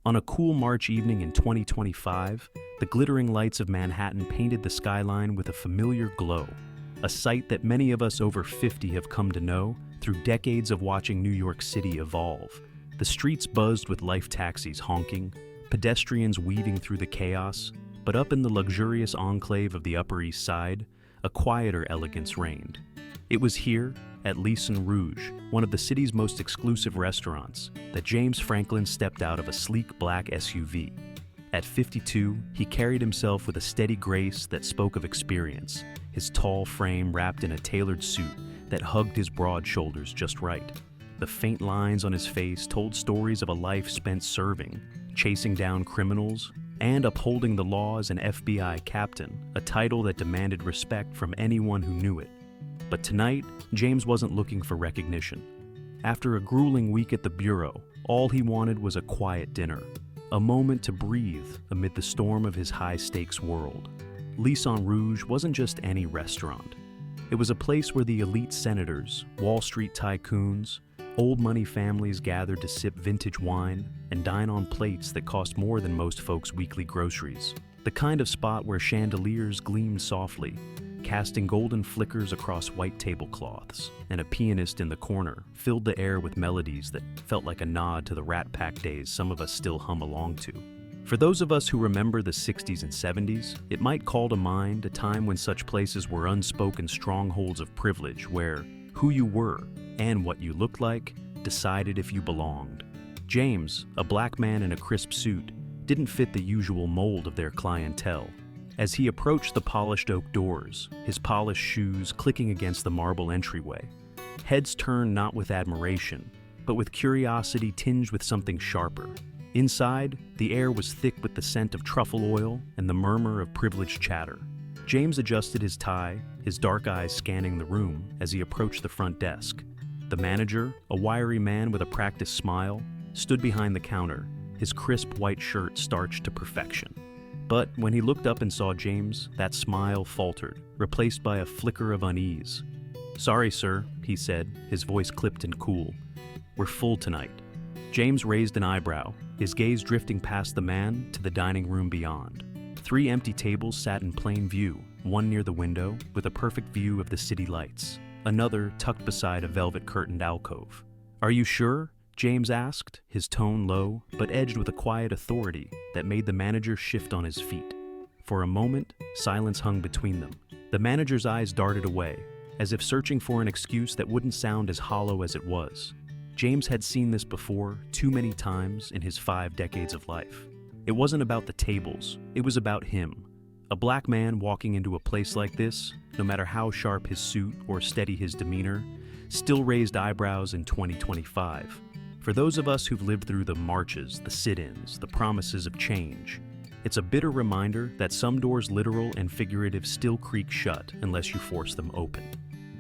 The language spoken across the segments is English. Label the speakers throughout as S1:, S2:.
S1: On a cool March evening in 2025, the glittering lights of Manhattan painted the skyline with a familiar glow, a sight that many of us over 50 have come to know through decades of watching New York City evolve. The streets buzzed with life taxis honking, pedestrians weaving through the chaos, but up in the luxurious enclave of the Upper East Side, a quieter elegance reigned. It was here, at Lison Rouge, one of the city's most exclusive restaurants, that James Franklin stepped out of a sleek black SUV. At 52, he carried himself with a steady grace that spoke of experience, his tall frame wrapped in a tailored suit that hugged his broad shoulders just right. The faint lines on his face told stories of a life spent serving, chasing down criminals, and upholding the law as an FBI captain, a title that demanded respect from anyone who knew it. But tonight, James wasn't looking for recognition. After a grueling week at the bureau, all he wanted was a quiet dinner, a moment to breathe amid the storm of his high-stakes world. Lison Rouge wasn't just any restaurant. It was a place where the elite senators, Wall Street tycoons, old money families gathered to sip vintage wine and dine on plates that cost more than most folks' weekly groceries. The kind of spot where chandeliers gleamed softly, casting golden flickers across white tablecloths, and a pianist in the corner filled the air with melodies that felt like a nod to the Rat Pack days some of us still hum along to. For those of us who remember the 60s and 70s, it might call to mind a time when such places were unspoken strongholds of privilege where who you were and what you looked like decided if you belonged. James, a black man in a crisp suit, didn't fit the usual mold of their clientele. As he approached the polished oak doors, his polished shoes clicking against the marble entryway, heads turned not with admiration, but with curiosity tinged with something sharper. Inside, the air was thick with the scent of truffle oil and the murmur of privileged chatter. James adjusted his tie, his dark eyes scanning the room as he approached the front desk. The manager, a wiry man with a practiced smile, stood behind the counter, his crisp white shirt starched to perfection. But when he looked up and saw James, that smile faltered, replaced by a flicker of unease. "Sorry, sir," he said, his voice clipped and cool. "We're full tonight." James raised an eyebrow, his gaze drifting past the man to the dining room beyond. 3 empty tables sat in plain view, one near the window, with a perfect view of the city lights, another tucked beside a velvet-curtained alcove. "Are you sure?" James asked, his tone low, but edged with a quiet authority that made the manager shift on his feet. For a moment, silence hung between them. The manager's eyes darted away, as if searching for an excuse that wouldn't sound as hollow as it was. James had seen this before, too many times in his 5 decades of life. It wasn't about the tables, it was about him. A black man walking into a place like this, no matter how sharp his suit or steady his demeanor, still raised eyebrows in 2025. For those of us who've lived through the marches, the sit-ins, the promises of change, it's a bitter reminder that some doors, literal and figurative, still creak shut unless you force them open.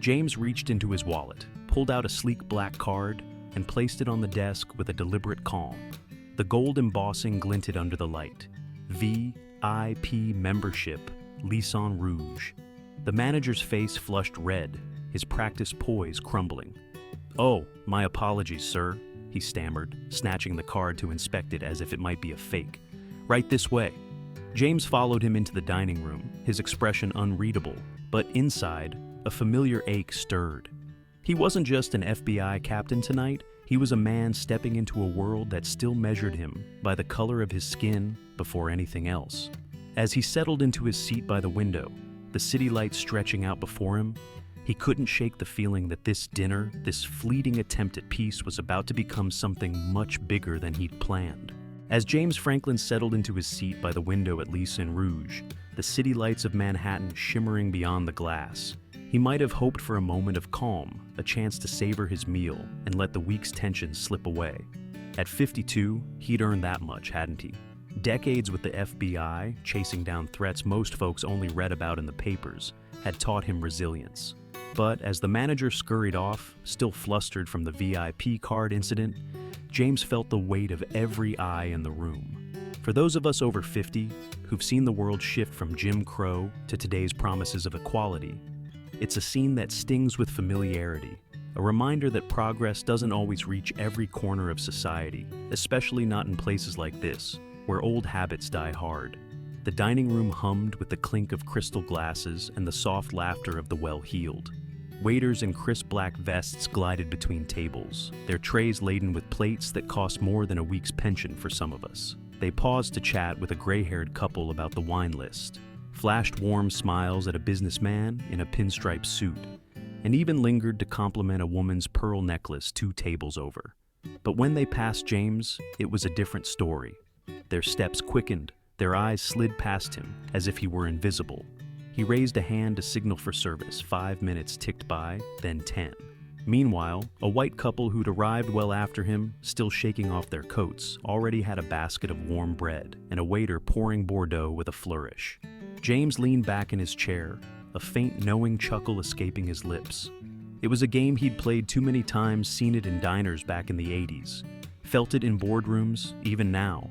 S1: James reached into his wallet, pulled out a sleek black card, and placed it on the desk with a deliberate calm. The gold embossing glinted under the light. VIP membership, Lison Rouge. The manager's face flushed red, his practiced poise crumbling. "Oh, my apologies, sir," he stammered, snatching the card to inspect it as if it might be a fake. "Right this way." James followed him into the dining room, his expression unreadable, but inside, a familiar ache stirred. He wasn't just an FBI captain tonight, he was a man stepping into a world that still measured him by the color of his skin before anything else. As he settled into his seat by the window, the city lights stretching out before him, he couldn't shake the feeling that this dinner, this fleeting attempt at peace, was about to become something much bigger than he'd planned. As James Franklin settled into his seat by the window at Lison Rouge, the city lights of Manhattan shimmering beyond the glass, he might have hoped for a moment of calm, a chance to savor his meal and let the week's tension slip away. At 52, he'd earned that much, hadn't he? Decades with the FBI, chasing down threats most folks only read about in the papers, had taught him resilience. But as the manager scurried off, still flustered from the VIP card incident, James felt the weight of every eye in the room. For those of us over 50 who've seen the world shift from Jim Crow to today's promises of equality, it's a scene that stings with familiarity, a reminder that progress doesn't always reach every corner of society, especially not in places like this, where old habits die hard. The dining room hummed with the clink of crystal glasses and the soft laughter of the well-heeled. Waiters in crisp black vests glided between tables, their trays laden with plates that cost more than a week's pension for some of us. They paused to chat with a gray-haired couple about the wine list, flashed warm smiles at a businessman in a pinstripe suit, and even lingered to compliment a woman's pearl necklace 2 tables over. But when they passed James, it was a different story. Their steps quickened, their eyes slid past him as if he were invisible. He raised a hand to signal for service. 5 minutes ticked by, then 10. Meanwhile, a white couple who'd arrived well after him, still shaking off their coats, already had a basket of warm bread and a waiter pouring Bordeaux with a flourish. James leaned back in his chair, a faint knowing chuckle escaping his lips. It was a game he'd played too many times, seen it in diners back in the 80s, felt it in boardrooms, even now.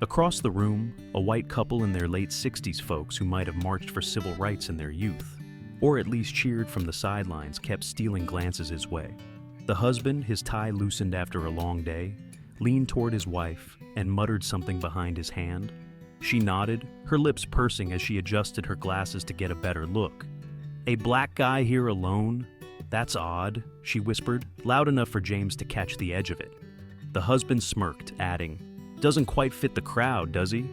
S1: Across the room, a white couple in their late 60s, folks who might have marched for civil rights in their youth, or at least cheered from the sidelines, kept stealing glances his way. The husband, his tie loosened after a long day, leaned toward his wife and muttered something behind his hand. She nodded, her lips pursing as she adjusted her glasses to get a better look. "A black guy here alone? That's odd," she whispered, loud enough for James to catch the edge of it. The husband smirked, adding, "Doesn't quite fit the crowd, does he?"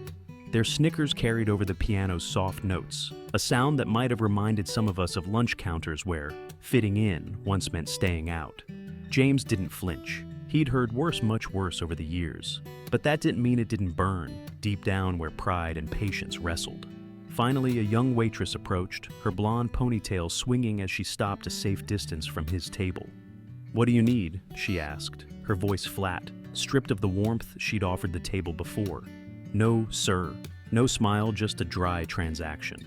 S1: Their snickers carried over the piano's soft notes, a sound that might have reminded some of us of lunch counters where fitting in once meant staying out. James didn't flinch. He'd heard worse, much worse over the years. But that didn't mean it didn't burn, deep down where pride and patience wrestled. Finally, a young waitress approached, her blonde ponytail swinging as she stopped a safe distance from his table. "What do you need?" she asked, her voice flat, stripped of the warmth she'd offered the table before. "No, sir." No smile, just a dry transaction.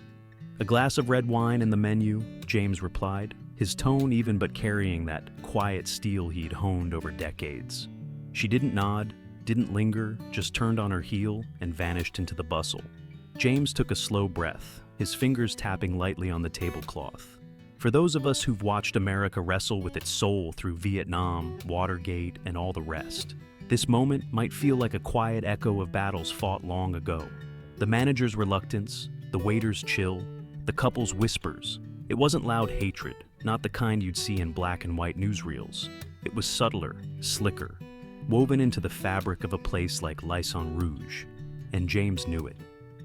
S1: "A glass of red wine in the menu," James replied, his tone even but carrying that quiet steel he'd honed over decades. She didn't nod, didn't linger, just turned on her heel and vanished into the bustle. James took a slow breath, his fingers tapping lightly on the tablecloth. For those of us who've watched America wrestle with its soul through Vietnam, Watergate, and all the rest, this moment might feel like a quiet echo of battles fought long ago. The manager's reluctance, the waiter's chill, the couple's whispers. It wasn't loud hatred, not the kind you'd see in black and white newsreels. It was subtler, slicker, woven into the fabric of a place like Lison Rouge. And James knew it.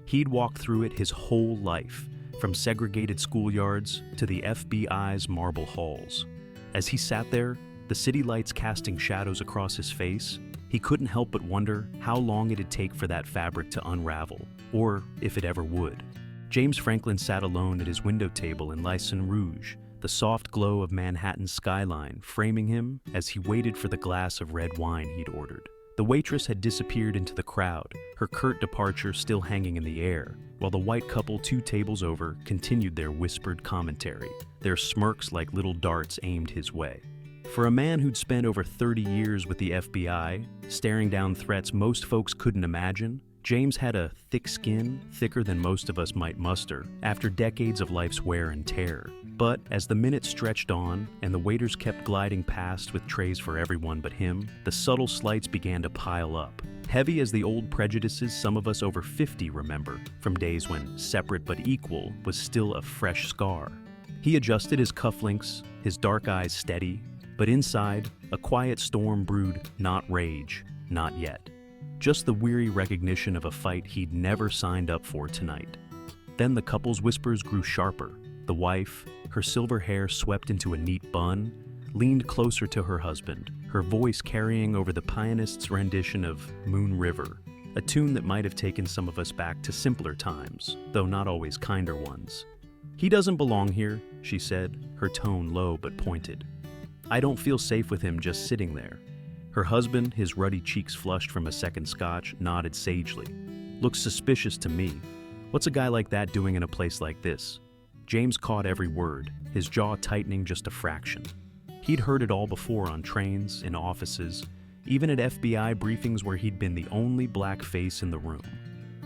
S1: He'd walked through it his whole life, from segregated schoolyards to the FBI's marble halls. As he sat there, the city lights casting shadows across his face, he couldn't help but wonder how long it'd take for that fabric to unravel, or if it ever would. James Franklin sat alone at his window table in Lison Rouge, the soft glow of Manhattan's skyline framing him as he waited for the glass of red wine he'd ordered. The waitress had disappeared into the crowd, her curt departure still hanging in the air, while the white couple 2 tables over continued their whispered commentary, their smirks like little darts aimed his way. For a man who'd spent over 30 years with the FBI, staring down threats most folks couldn't imagine, James had a thick skin, thicker than most of us might muster, after decades of life's wear and tear. But as the minutes stretched on, and the waiters kept gliding past with trays for everyone but him, the subtle slights began to pile up. Heavy as the old prejudices some of us over 50 remember, from days when separate but equal was still a fresh scar. He adjusted his cufflinks, his dark eyes steady, but inside, a quiet storm brewed, not rage, not yet. Just the weary recognition of a fight he'd never signed up for tonight. Then the couple's whispers grew sharper. The wife, her silver hair swept into a neat bun, leaned closer to her husband, her voice carrying over the pianist's rendition of Moon River, a tune that might have taken some of us back to simpler times, though not always kinder ones. "He doesn't belong here," she said, her tone low but pointed. "I don't feel safe with him just sitting there." Her husband, his ruddy cheeks flushed from a second scotch, nodded sagely. "Looks suspicious to me. What's a guy like that doing in a place like this?" James caught every word, his jaw tightening just a fraction. He'd heard it all before on trains, in offices, even at FBI briefings where he'd been the only black face in the room.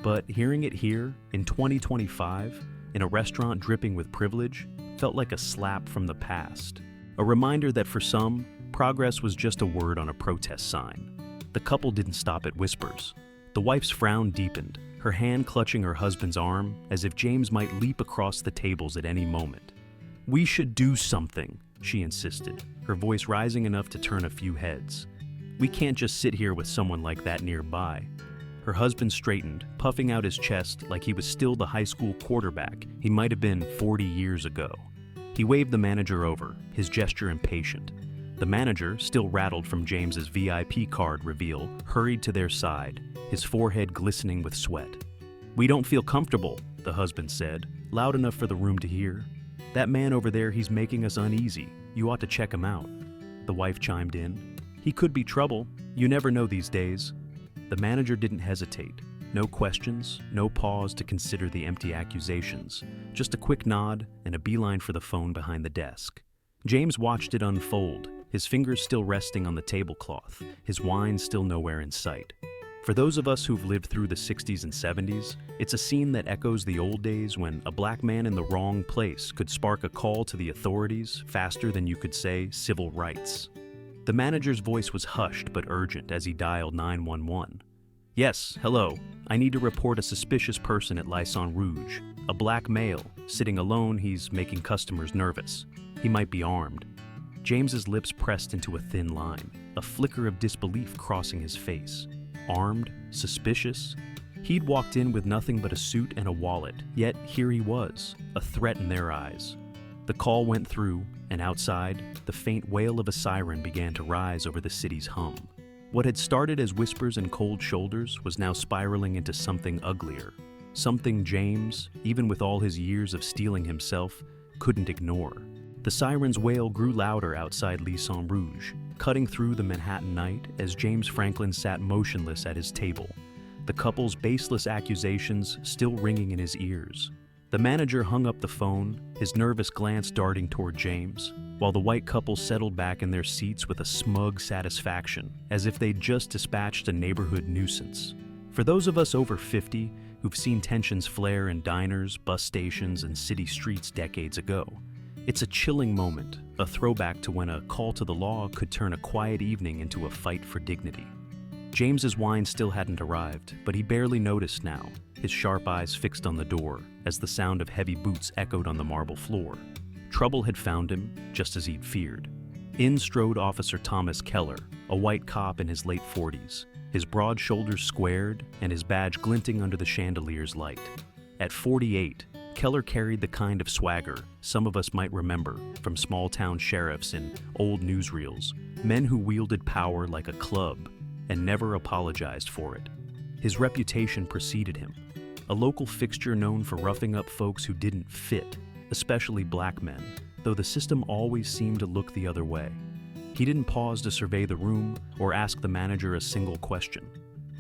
S1: But hearing it here, in 2025, in a restaurant dripping with privilege, felt like a slap from the past. A reminder that for some, progress was just a word on a protest sign. The couple didn't stop at whispers. The wife's frown deepened, her hand clutching her husband's arm as if James might leap across the tables at any moment. "We should do something," she insisted, her voice rising enough to turn a few heads. "We can't just sit here with someone like that nearby." Her husband straightened, puffing out his chest like he was still the high school quarterback he might have been 40 years ago. He waved the manager over, his gesture impatient. The manager, still rattled from James's VIP card reveal, hurried to their side, his forehead glistening with sweat. "We don't feel comfortable," the husband said, loud enough for the room to hear. "That man over there, he's making us uneasy. You ought to check him out." The wife chimed in. "He could be trouble. You never know these days." The manager didn't hesitate. No questions, no pause to consider the empty accusations. Just a quick nod and a beeline for the phone behind the desk. James watched it unfold, his fingers still resting on the tablecloth, his wine still nowhere in sight. For those of us who've lived through the 60s and 70s, it's a scene that echoes the old days when a black man in the wrong place could spark a call to the authorities faster than you could say civil rights. The manager's voice was hushed but urgent as he dialed 911. "Yes, hello. I need to report a suspicious person at Lison Rouge. A black male. Sitting alone, he's making customers nervous. He might be armed." James's lips pressed into a thin line, a flicker of disbelief crossing his face. Armed? Suspicious? He'd walked in with nothing but a suit and a wallet, yet here he was, a threat in their eyes. The call went through, and outside, the faint wail of a siren began to rise over the city's hum. What had started as whispers and cold shoulders was now spiraling into something uglier. Something James, even with all his years of steeling himself, couldn't ignore. The siren's wail grew louder outside Lison Rouge, cutting through the Manhattan night as James Franklin sat motionless at his table, the couple's baseless accusations still ringing in his ears. The manager hung up the phone, his nervous glance darting toward James, while the white couple settled back in their seats with a smug satisfaction, as if they'd just dispatched a neighborhood nuisance. For those of us over 50 who've seen tensions flare in diners, bus stations, and city streets decades ago, it's a chilling moment, a throwback to when a call to the law could turn a quiet evening into a fight for dignity. James's wine still hadn't arrived, but he barely noticed now, his sharp eyes fixed on the door as the sound of heavy boots echoed on the marble floor. Trouble had found him, just as he'd feared. In strode Officer Thomas Keller, a white cop in his late 40s, his broad shoulders squared and his badge glinting under the chandelier's light. At 48, Keller carried the kind of swagger some of us might remember from small-town sheriffs in old newsreels, men who wielded power like a club and never apologized for it. His reputation preceded him, a local fixture known for roughing up folks who didn't fit, especially black men, though the system always seemed to look the other way. He didn't pause to survey the room or ask the manager a single question.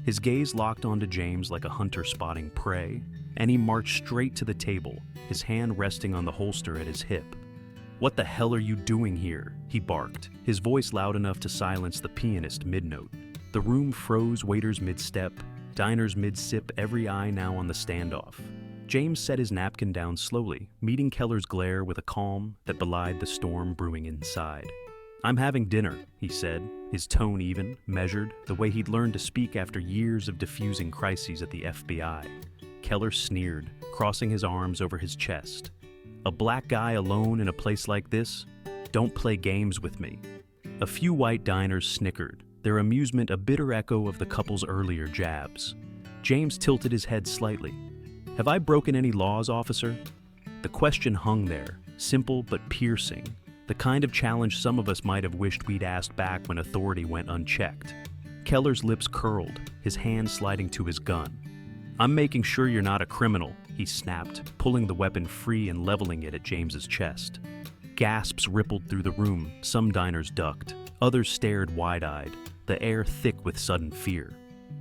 S1: His gaze locked onto James like a hunter spotting prey, and he marched straight to the table, his hand resting on the holster at his hip. "What the hell are you doing here?" he barked, his voice loud enough to silence the pianist mid-note. The room froze, waiters mid-step, diners mid-sip, every eye now on the standoff. James set his napkin down slowly, meeting Keller's glare with a calm that belied the storm brewing inside. "I'm having dinner," he said, his tone even, measured, the way he'd learned to speak after years of diffusing crises at the FBI. Keller sneered, crossing his arms over his chest. "A black guy alone in a place like this? Don't play games with me." A few white diners snickered, their amusement a bitter echo of the couple's earlier jabs. James tilted his head slightly. "Have I broken any laws, officer?" The question hung there, simple but piercing, the kind of challenge some of us might have wished we'd asked back when authority went unchecked. Keller's lips curled, his hand sliding to his gun. "I'm making sure you're not a criminal," he snapped, pulling the weapon free and leveling it at James's chest. Gasps rippled through the room, some diners ducked, others stared wide-eyed, the air thick with sudden fear.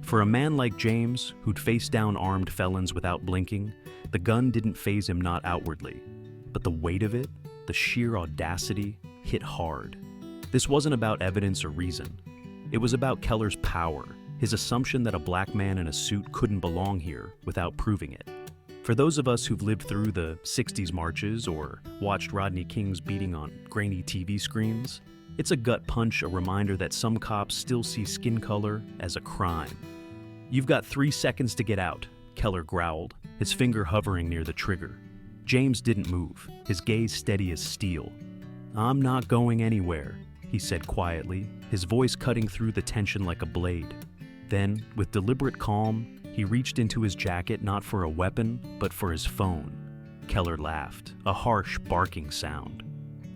S1: For a man like James, who'd faced down armed felons without blinking, the gun didn't faze him not outwardly. But the weight of it, the sheer audacity, hit hard. This wasn't about evidence or reason. It was about Keller's power, his assumption that a black man in a suit couldn't belong here without proving it. For those of us who've lived through the 60s marches or watched Rodney King's beating on grainy TV screens, it's a gut punch, a reminder that some cops still see skin color as a crime. "You've got 3 seconds to get out," Keller growled, his finger hovering near the trigger. James didn't move, his gaze steady as steel. "I'm not going anywhere," he said quietly, his voice cutting through the tension like a blade. Then, with deliberate calm, he reached into his jacket not for a weapon, but for his phone. Keller laughed, a harsh, barking sound.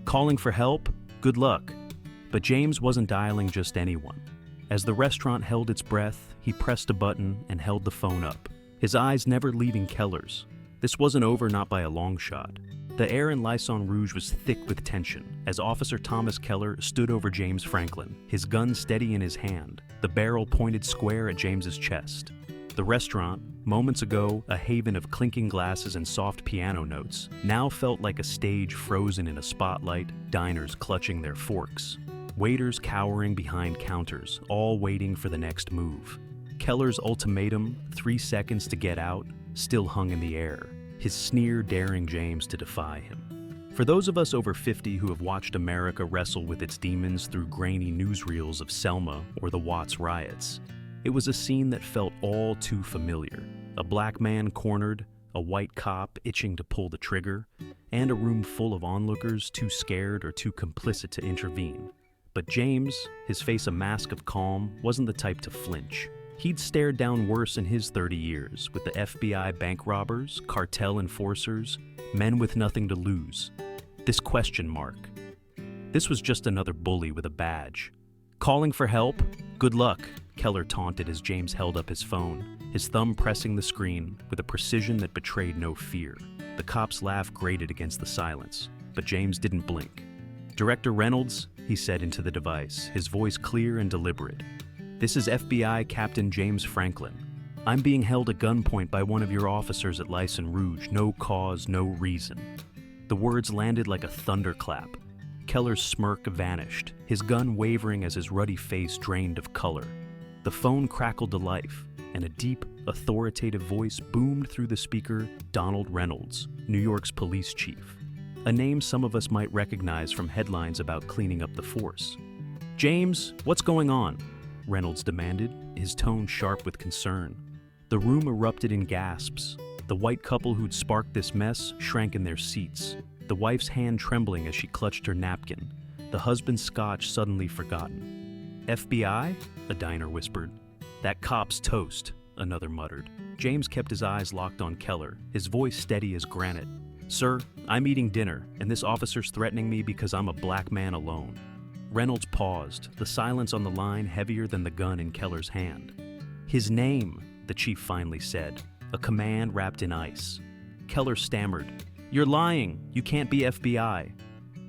S1: "Calling for help? Good luck." But James wasn't dialing just anyone. As the restaurant held its breath, he pressed a button and held the phone up, his eyes never leaving Keller's. This wasn't over, not by a long shot. The air in Lison Rouge was thick with tension as Officer Thomas Keller stood over James Franklin, his gun steady in his hand, the barrel pointed square at James's chest. The restaurant, moments ago a haven of clinking glasses and soft piano notes, now felt like a stage frozen in a spotlight, diners clutching their forks, waiters cowering behind counters, all waiting for the next move. Keller's ultimatum, 3 seconds to get out, still hung in the air, his sneer daring James to defy him. For those of us over 50 who have watched America wrestle with its demons through grainy newsreels of Selma or the Watts riots, it was a scene that felt all too familiar. A black man cornered, a white cop itching to pull the trigger, and a room full of onlookers too scared or too complicit to intervene. But James, his face a mask of calm, wasn't the type to flinch. He'd stared down worse in his 30 years, with the FBI bank robbers, cartel enforcers, men with nothing to lose. This question mark. This was just another bully with a badge. "Calling for help? Good luck," Keller taunted as James held up his phone, his thumb pressing the screen with a precision that betrayed no fear. The cop's laugh grated against the silence, but James didn't blink. "Director Reynolds," he said into the device, his voice clear and deliberate. "This is FBI Captain James Franklin. I'm being held at gunpoint by one of your officers at Lison Rouge, no cause, no reason." The words landed like a thunderclap. Keller's smirk vanished, his gun wavering as his ruddy face drained of color. The phone crackled to life, and a deep, authoritative voice boomed through the speaker, Donald Reynolds, New York's police chief. A name some of us might recognize from headlines about cleaning up the force. "James, what's going on?" Reynolds demanded, his tone sharp with concern. The room erupted in gasps. The white couple who'd sparked this mess shrank in their seats, the wife's hand trembling as she clutched her napkin, the husband's scotch suddenly forgotten. "FBI?" a diner whispered. "That cop's toast," another muttered. James kept his eyes locked on Keller, his voice steady as granite. "Sir, I'm eating dinner, and this officer's threatening me because I'm a black man alone." Reynolds paused, the silence on the line heavier than the gun in Keller's hand. "His name," the chief finally said, a command wrapped in ice. Keller stammered, "You're lying, you can't be FBI."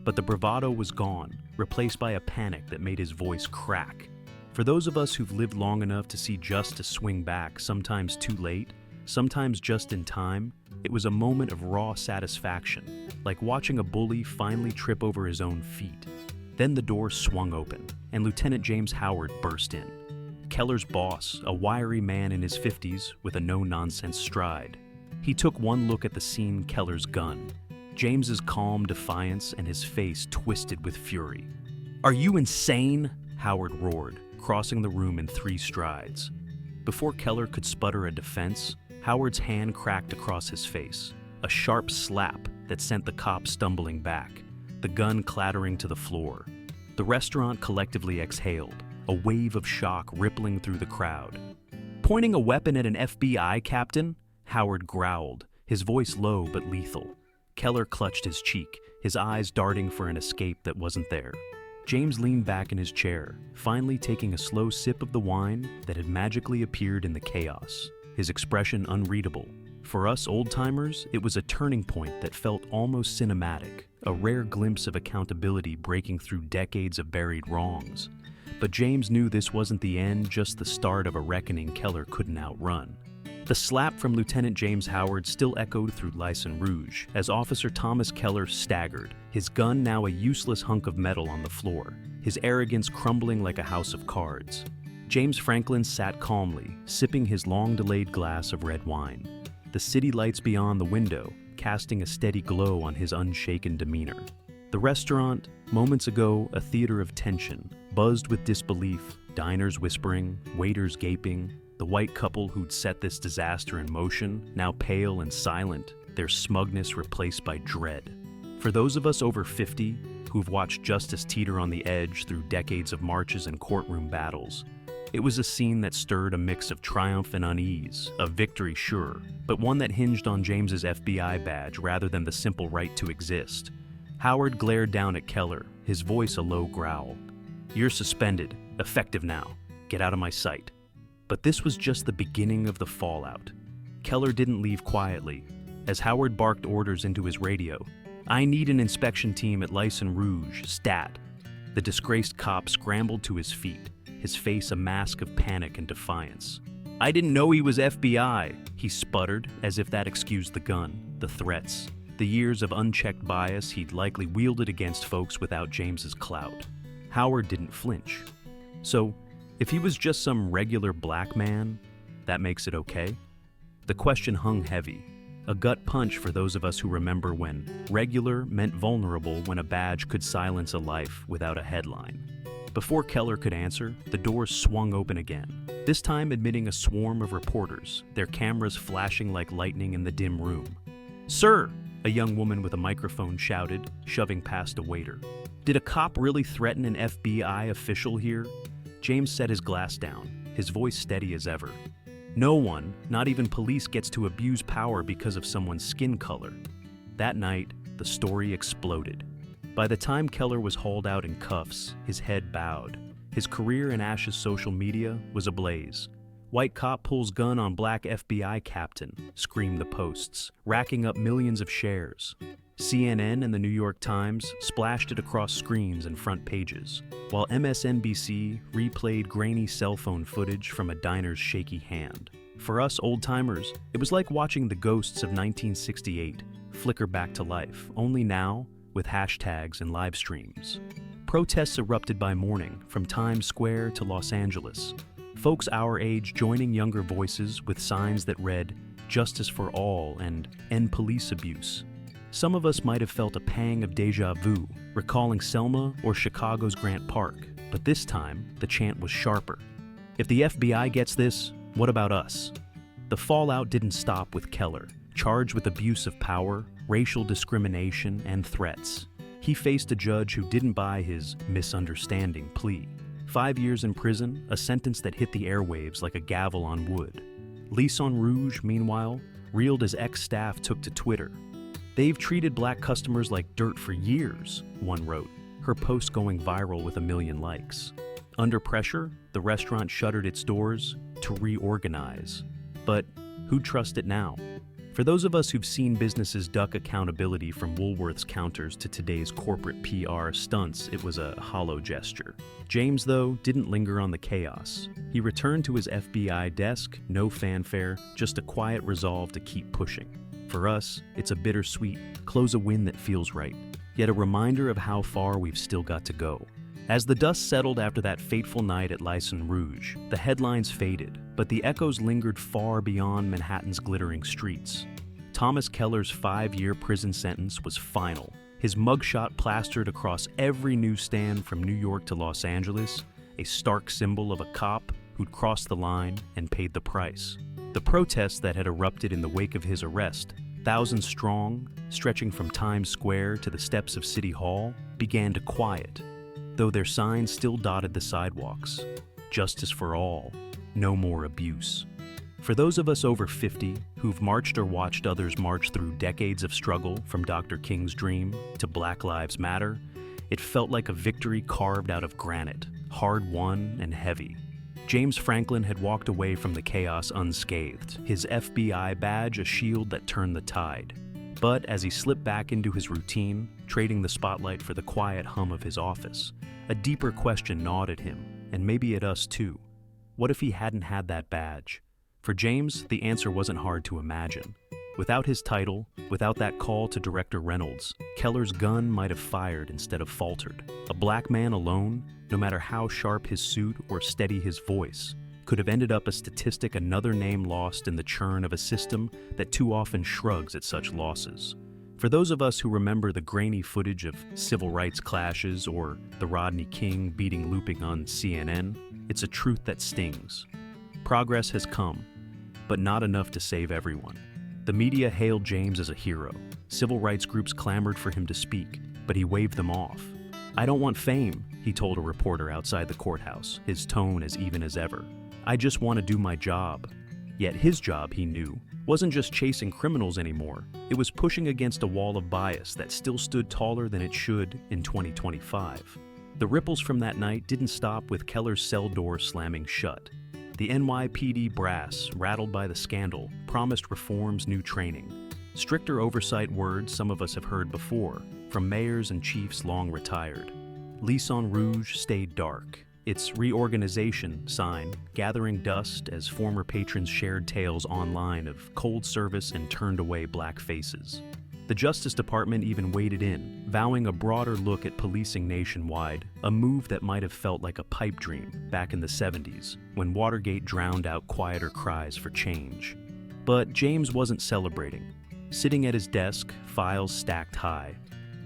S1: But the bravado was gone, replaced by a panic that made his voice crack. For those of us who've lived long enough to see justice swing back, sometimes too late, sometimes just in time, it was a moment of raw satisfaction, like watching a bully finally trip over his own feet. Then the door swung open, and Lieutenant James Howard burst in. Keller's boss, a wiry man in his 50s with a no-nonsense stride. He took one look at the scene, Keller's gun, James's calm defiance, and his face twisted with fury. "Are you insane?" Howard roared, crossing the room in 3 strides. Before Keller could sputter a defense, Howard's hand cracked across his face, a sharp slap that sent the cop stumbling back, the gun clattering to the floor. The restaurant collectively exhaled, a wave of shock rippling through the crowd. "Pointing a weapon at an FBI captain?" Howard growled, his voice low but lethal. Keller clutched his cheek, his eyes darting for an escape that wasn't there. James leaned back in his chair, finally taking a slow sip of the wine that had magically appeared in the chaos, his expression unreadable. For us old-timers, it was a turning point that felt almost cinematic, a rare glimpse of accountability breaking through decades of buried wrongs. But James knew this wasn't the end, just the start of a reckoning Keller couldn't outrun. The slap from Lieutenant James Howard still echoed through Lison Rouge as Officer Thomas Keller staggered, his gun now a useless hunk of metal on the floor, his arrogance crumbling like a house of cards. James Franklin sat calmly, sipping his long-delayed glass of red wine. the city lights beyond the window casting a steady glow on his unshaken demeanor. The restaurant, moments ago a theater of tension, buzzed with disbelief, diners whispering, waiters gaping, the white couple who'd set this disaster in motion, now pale and silent, their smugness replaced by dread. For those of us over 50 who've watched justice teeter on the edge through decades of marches and courtroom battles, it was a scene that stirred a mix of triumph and unease, of victory sure, but one that hinged on James's FBI badge rather than the simple right to exist. Howard glared down at Keller, his voice a low growl. "You're suspended, effective now. Get out of my sight." But this was just the beginning of the fallout. Keller didn't leave quietly. As Howard barked orders into his radio, "I need an inspection team at Lison Rouge, stat." The disgraced cop scrambled to his feet, his face a mask of panic and defiance. "I didn't know he was FBI," he sputtered, as if that excused the gun, the threats, the years of unchecked bias he'd likely wielded against folks without James's clout. Howard didn't flinch. So, if he was just some regular black man, that makes it okay? The question hung heavy, a gut punch for those of us who remember when regular meant vulnerable when a badge could silence a life without a headline. Before Keller could answer, the doors swung open again, this time admitting a swarm of reporters, their cameras flashing like lightning in the dim room. "Sir!" a young woman with a microphone shouted, shoving past a waiter. "Did a cop really threaten an FBI official here?" James set his glass down, his voice steady as ever. "No one, not even police, gets to abuse power because of someone's skin color." That night, the story exploded. By the time Keller was hauled out in cuffs, his head bowed. His career in Ash's social media was ablaze. "White cop pulls gun on black FBI captain," screamed the posts, racking up millions of shares. CNN and the New York Times splashed it across screens and front pages, while MSNBC replayed grainy cell phone footage from a diner's shaky hand. For us old-timers, it was like watching the ghosts of 1968 flicker back to life, only now with hashtags and live streams. Protests erupted by morning, from Times Square to Los Angeles. Folks our age joining younger voices with signs that read, "Justice for all" and "End police abuse." Some of us might have felt a pang of déjà vu, recalling Selma or Chicago's Grant Park, but this time, the chant was sharper. If the FBI gets this, what about us? The fallout didn't stop with Keller, charged with abuse of power, racial discrimination, and threats. He faced a judge who didn't buy his misunderstanding plea. 5 years in prison, a sentence that hit the airwaves like a gavel on wood. Lison Rouge, meanwhile, reeled as ex-staff took to Twitter. "They've treated black customers like dirt for years," one wrote, her post going viral with 1 million likes. Under pressure, the restaurant shuttered its doors to reorganize. But who'd trust it now? For those of us who've seen businesses duck accountability from Woolworth's counters to today's corporate PR stunts, it was a hollow gesture. James, though, didn't linger on the chaos. He returned to his FBI desk, no fanfare, just a quiet resolve to keep pushing. For us, it's a bittersweet, close a win that feels right, yet a reminder of how far we've still got to go. As the dust settled after that fateful night at Lison Rouge, the headlines faded, but the echoes lingered far beyond Manhattan's glittering streets. Thomas Keller's 5-year prison sentence was final, his mugshot plastered across every newsstand from New York to Los Angeles, a stark symbol of a cop who'd crossed the line and paid the price. The protests that had erupted in the wake of his arrest, thousands strong, stretching from Times Square to the steps of City Hall, began to quiet, though their signs still dotted the sidewalks. Justice for all, no more abuse. For those of us over 50 who've marched or watched others march through decades of struggle from Dr. King's dream to Black Lives Matter, it felt like a victory carved out of granite, hard-won and heavy. James Franklin had walked away from the chaos unscathed, his FBI badge a shield that turned the tide. But as he slipped back into his routine, trading the spotlight for the quiet hum of his office, a deeper question gnawed at him, and maybe at us too. What if he hadn't had that badge? For James, the answer wasn't hard to imagine. Without his title, without that call to Director Reynolds, Keller's gun might have fired instead of faltered. A black man alone, no matter how sharp his suit or steady his voice, could have ended up a statistic, another name lost in the churn of a system that too often shrugs at such losses. For those of us who remember the grainy footage of civil rights clashes or the Rodney King beating looping on CNN, it's a truth that stings. Progress has come, but not enough to save everyone. The media hailed James as a hero. Civil rights groups clamored for him to speak, but he waved them off. "I don't want fame," he told a reporter outside the courthouse, his tone as even as ever. "I just want to do my job." Yet his job, he knew, wasn't just chasing criminals anymore. It was pushing against a wall of bias that still stood taller than it should in 2025. The ripples from that night didn't stop with Keller's cell door slamming shut. The NYPD brass, rattled by the scandal, promised reforms, new training. Stricter oversight, words some of us have heard before, from mayors and chiefs long retired. Lison Rouge stayed dark, its reorganization sign gathering dust as former patrons shared tales online of cold service and turned away black faces. The Justice Department even waded in, vowing a broader look at policing nationwide, a move that might have felt like a pipe dream back in the 70s, when Watergate drowned out quieter cries for change. But James wasn't celebrating. Sitting at his desk, files stacked high,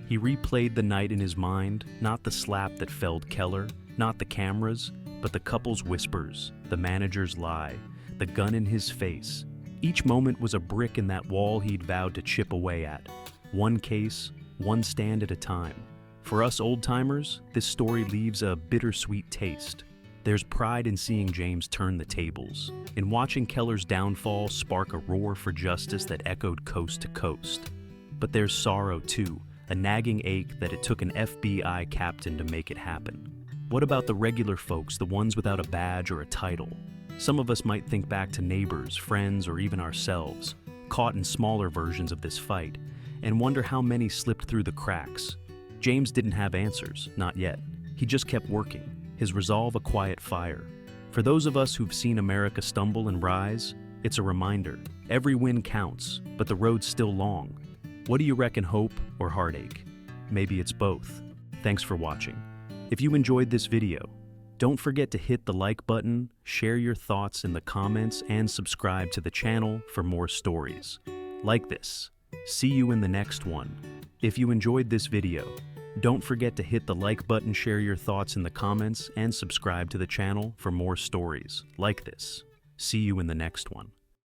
S1: he replayed the night in his mind, not the slap that felled Keller, not the cameras, but the couple's whispers, the manager's lie, the gun in his face. Each moment was a brick in that wall he'd vowed to chip away at. One case, one stand at a time. For us old-timers, this story leaves a bittersweet taste. There's pride in seeing James turn the tables, in watching Keller's downfall spark a roar for justice that echoed coast to coast. But there's sorrow too, a nagging ache that it took an FBI captain to make it happen. What about the regular folks, the ones without a badge or a title? Some of us might think back to neighbors, friends, or even ourselves, caught in smaller versions of this fight, and wonder how many slipped through the cracks. James didn't have answers, not yet. He just kept working, his resolve a quiet fire. For those of us who've seen America stumble and rise, it's a reminder. Every win counts, but the road's still long. What do you reckon, hope or heartache? Maybe it's both. Thanks for watching. If you enjoyed this video, don't forget to hit the like button, share your thoughts in the comments, and subscribe to the channel for more stories like this. See you in the next one. If you enjoyed this video, don't forget to hit the like button, share your thoughts in the comments, and subscribe to the channel for more stories like this. See you in the next one.